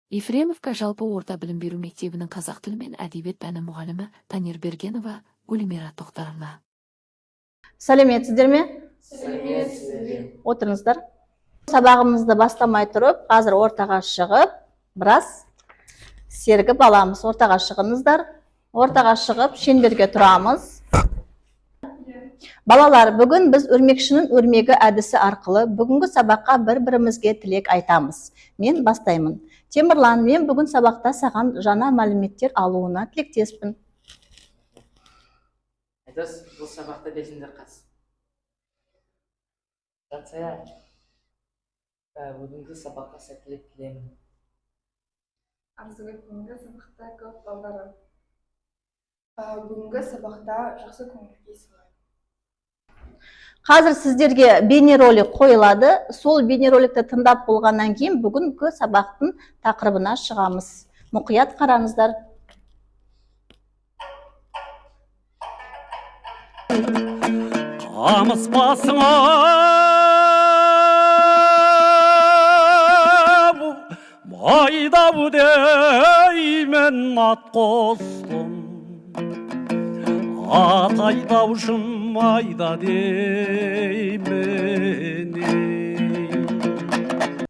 Ефремовка жалпы орта білім беру мектебінің қазақ тілі мен әдебиет пәні мұғалімі Танирбергенова Гүлмира Тоқтаровна. Сәлеметсіздер ме? Сәлеметсіздер. Отырыңыздар. Сабағымызды бастамай тұрып, қазір ортаға шығып, біраз сергіп аламыз. Ортаға шығыңыздар. Ортаға шығып, шеңберге тұрамыз. Балалар, бүгін біз өрмекшінің өрмегі әдісі арқылы бүгінгі сабаққа бір-бірімізге тілек айтамыз. Мен бастаймын. Темірлан, мен бүгін сабақта саған жаңа мәліметтер алуына тілектеспін. Айтас, бұл сабақта белсенді қас. Жансая, бүгінгі сабаққа сәттілік тілеймін. Арзуға бүгінгі сабақта көп балдары. Бүгінгі сабақта жақсы көңілге сыйлайды. Қазір сіздерге бейнеролик қойылады. Сол бейнероликті тыңдап болғаннан кейін бүгінгі сабақтың тақырыбына шығамыз. Мұқият қараңыздар. Қамыс басыңа майда будеймен ат қостым, ат айдаушым майда деймен.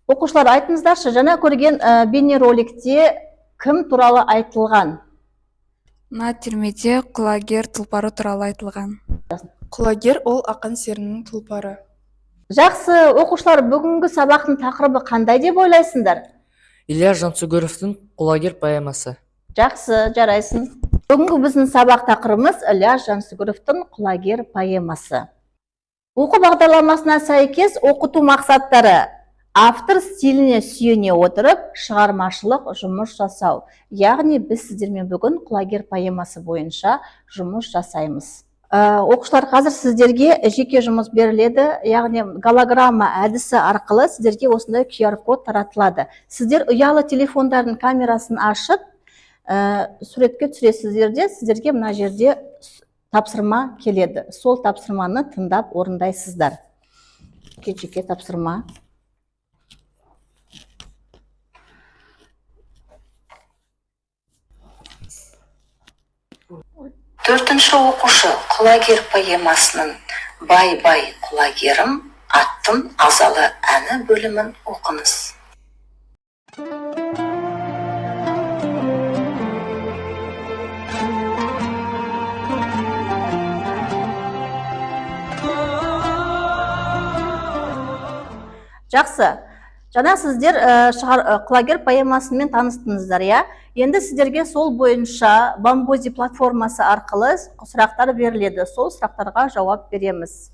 Оқушылар, айтыңыздаршы, жаңа көрген бейнероликте кім туралы айтылған? Мына термеде құлагер тұлпары туралы айтылған. Құлагер ол ақын серінің тұлпары. Жақсы, оқушылар, бүгінгі сабақтың тақырыбы қандай деп ойлайсыңдар? Ильяс Жансүгіровтің «Құлагер» поэмасы. Жақсы, жарайсың. Бүгінгі біздің сабақ тақырыбымыз Ильяс Жансүгіровтің «Құлагер» поэмасы. Оқу бағдарламасына сәйкес оқыту мақсаттары: автор стиліне сүйене отырып, шығармашылық жұмыс жасау. Яғни біз сіздермен бүгін «Құлагер» поэмасы бойынша жұмыс жасаймыз. Оқушылар, қазір сіздерге жеке жұмыс беріледі, яғни голограмма әдісі арқылы сіздерге осындай QR-код таратылады. Сіздер ұялы телефондардың камерасын ашып, суретке түсіресіздер де, сіздерге мына жерде тапсырма келеді. Сол тапсырманы тыңдап орындайсыздар. Жеке тапсырма. Төртінші оқушы «Құлагер» поэмасының «Бай-бай құлагерім, аттым азалы» әні бөлімін оқыңыз. Жақсы. Жаңа сіздер «Құлагер» поэмасымен таныстыңыздар, я? Енді сіздерге сол бойынша Бамбози платформасы арқылы сұрақтар беріледі. Сол сұрақтарға жауап береміз.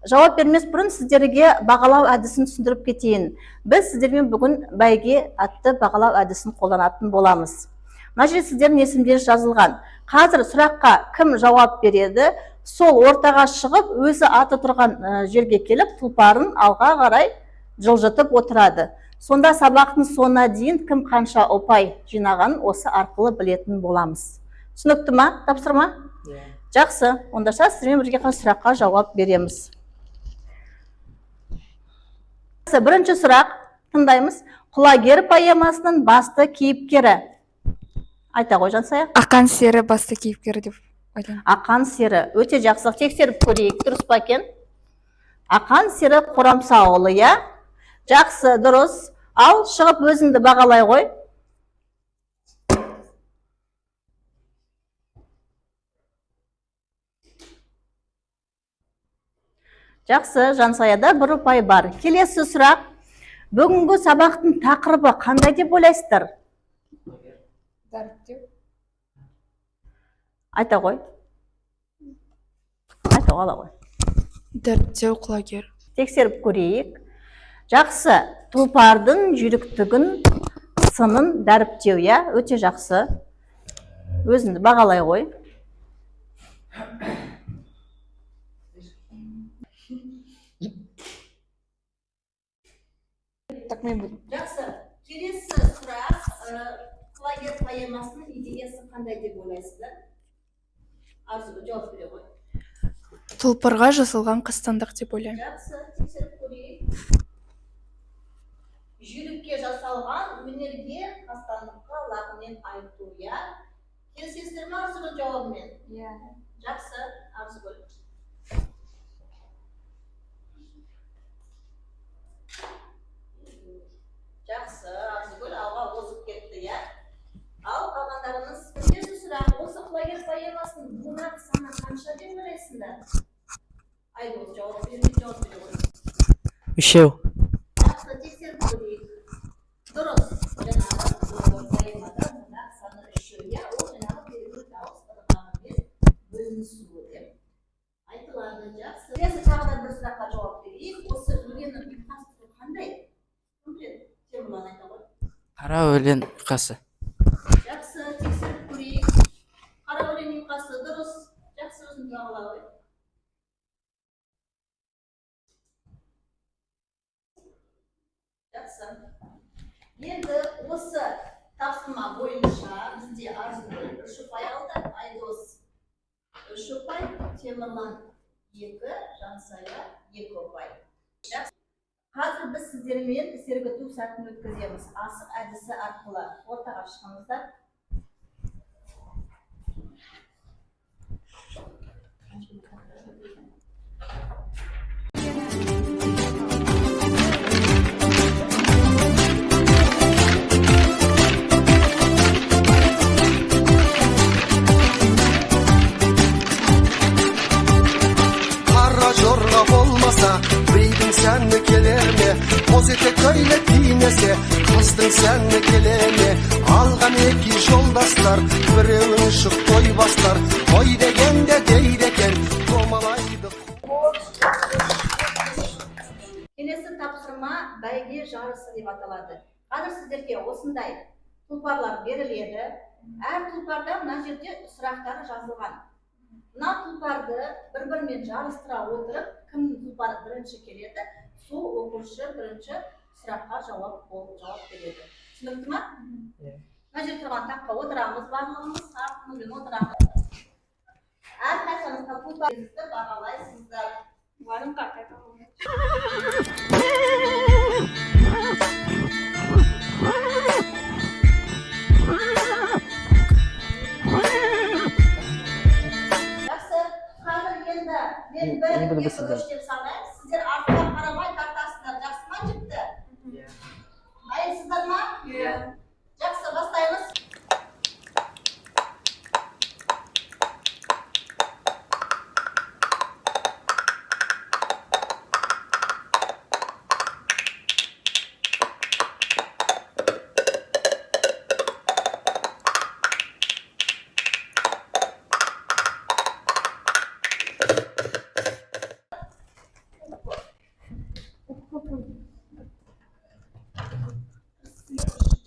Жауап бермес бұрын сіздерге бағалау әдісін түсіндіріп кетейін. Біз сіздермен бүгін бәйге атты бағалау әдісін қолданатын боламыз. Мына жерде сіздердің есімдері жазылған. Қазір сұраққа кім жауап береді, сол ортаға шығып, өзі аты тұрған жерге келіп, тұлпарын алға қарай жылжытып отырады. Сонда сабақтың соңына дейін кім қанша ұпай жинағанын осы арқылы білетін боламыз. Түсінікті ма? Тапсырма? Жақсы. Ондаша сіздермен бірге сұраққа жауап береміз. Бірінші сұрақ тыңдаймыз. «Құлагер» поэмасының басты кейіпкері. Айта ғой, Жансая. Ақан сері басты кейіпкері деп ойлаймын. Ақан сері. Өте жақсы. Тексеріп көрейік. Дұрыс па екен? Ақан сері Қорамса ауылы, я? Жақсы, дұрыс. Ал, шығып өзіңді бағалай ғой. Жақсы, Жансаяда бір ұпай бар. Келесі сұрақ. Бүгінгі сабақтың тақырыбы қандай деп ойлайсыздар? Дәріптеу. Айта ғой. Айта ғой, ала ғой. Дәріптеу құлагер. Тексеріп көрейік. Жақсы, тұлпардың жүйріктігін, сынын дәріптеу, я? Өте жақсы. Өзіңді бағалай ғой. Жақсы, келесі сұрақ, «Құлагер» поэмасының идеясы қандай деп ойлайсыздар? Арзуға жауап бере ғой. Тұлпарға жасалған қастандық деп ойлаймын. Жақсы, тексеріп көрейік. жүйрікке жасалған өнерге қастандыққа лағынет айту, иә? Келісесіздер ме Арзыгүл жауабымен? Иә. Жақсы, Арзыгүл. Жақсы, Арзыгүл алға озып кетті, иә? Ал қалғандарыңыз келесі сұрақ, осы құлагер поэмасының бунақ саны қанша деп ойлайсыңдар? Айдос жауап бере ғой. 3. Жақсы, тексеріп көрейік. Дұрыс, жаңағы поэмада бунақ саны 3, иә? Ол жаңағы белгілі дауыс ырғағымен бөлінісуі деп айтылады. Жақсы. Келесі тағы да бір сұраққа жауап берейік. Осы өлеңнің ұйқастығы қандай? Кім біледі? Темірлан айта ғой. Қара өлең ұйқасы. Жақсы, тексеріп көрейік. Қара өлең ұйқасы дұрыс. Жақсы, өзіңді ала ғой. Жақсы. Енді осы тапсырма бойынша бізде Арзыгүл 3 ұпай алды, Айдос 3 ұпай, Темірлан 2, Жансая 2 ұпай. Жақсы. Қазір біз сіздермен сергіту сәтін өткіземіз. Асық әдісі арқылы ортаға шығыңыздар. Қара жорға болмаса, бейдің сәні келер ме? Қоз етек көйлек киінесе, қыздың сәні келе ме? Алған екі жолдастар, біреуін шық той бастар. Той дегенде дейді екен, домалайды. Келесі тапсырма бәйге жарысы деп аталады. Қазір сіздерге осындай тұлпарлар беріледі. Әр тұлпарда мына жерде сұрақтары жазылған. Мына тұлпарды бір-бірімен жарыстыра отырып, кім тұлпар бірінші келеді, сол оқушы бірінші сұраққа жауап береді. Түсінікті ме? Мына жерде тұрған таққа отырамыз, барлығымыз артымен отырамыз. Әрқайсыңызға тұлпарыңызды бағалайсыздар. Мұғалім қайта ғой. Жақсы, қазір енді мен бір екі үш деп санаймын. Сіздер артқа қарамай тартасыздар. Жақсы ма, жіпті? Дайынсыздар ма? Иә. Жақсы, бастаймыз.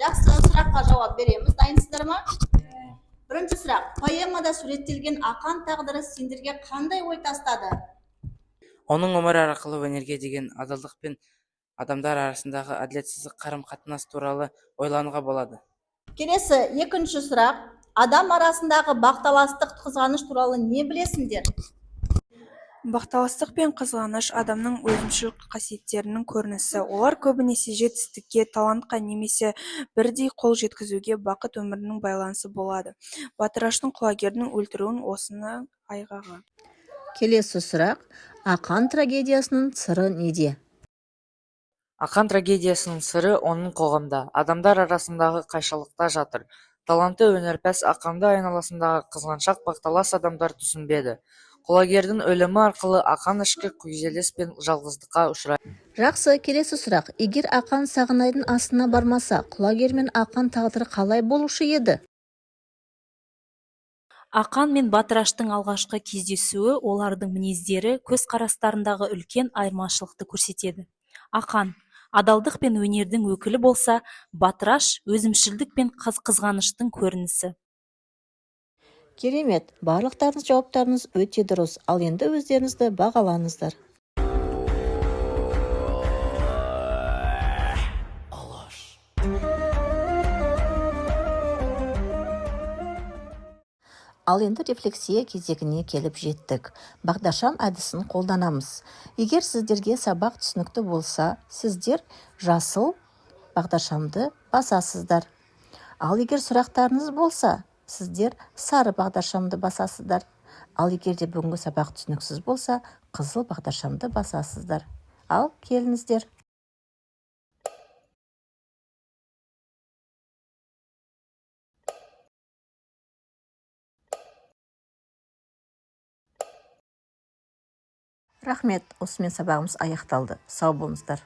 Жақсы, сұраққа жауап береміз. Дайынсыздар ма? Бірінші сұрақ. Поэмада суреттелген ақан тағдыры сендерге қандай ой тастады? Оның өмір арқылы өнерге деген адалдық пен адамдар арасындағы әділетсіздік қарым-қатынас туралы ойлануға болады. Келесі, екінші сұрақ. Адам арасындағы бақталастық, қызғаныш туралы не білесіңдер? Бақталастық пен қызғаныш адамның өзімшіл қасиеттерінің көрінісі. Олар көбінесе жетістікке, талантқа немесе бірдей қол жеткізуге бақыт өмірінің байланысы болады. Батыраштың құлагердің өлтіруін осыны айғағы. Келесі сұрақ. Ақан трагедиясының сыры неде? Ақан трагедиясының сыры оның қоғамда, адамдар арасындағы қайшылықта жатыр. Таланты өнерпаз ақанды айналасындағы қызғаншақ бақталас адамдар түсінбеді. Құлагердің өлімі арқылы ақан ішкі күйзеліс пен жалғыздыққа ұшырайды. Жақсы, келесі сұрақ. Егер ақан Сағынайдың астына бармаса, құлагер мен ақан тағдыры қалай болушы еді? Ақан мен Батыраштың алғашқы кездесуі олардың мінездері, көзқарастарындағы үлкен айырмашылықты көрсетеді. Ақан адалдық пен өнердің өкілі болса, Батыраш өзімшілдік пен қызғаныштың көрінісі. Керемет, барлықтарыңыз жауаптарыңыз өте дұрыс. Ал енді өздеріңізді бағалаңыздар. Ал енді рефлексия кезегіне келіп жеттік. Бағдаршам әдісін қолданамыз. Егер сіздерге сабақ түсінікті болса, сіздер жасыл бағдаршамды басасыздар. Ал егер сұрақтарыңыз болса, сіздер сары бағдаршамды басасыздар. Ал егер де бүгінгі сабақ түсініксіз болса, қызыл бағдаршамды басасыздар. Ал келіңіздер. Рахмет, осымен сабағымыз аяқталды. Сау болыңыздар.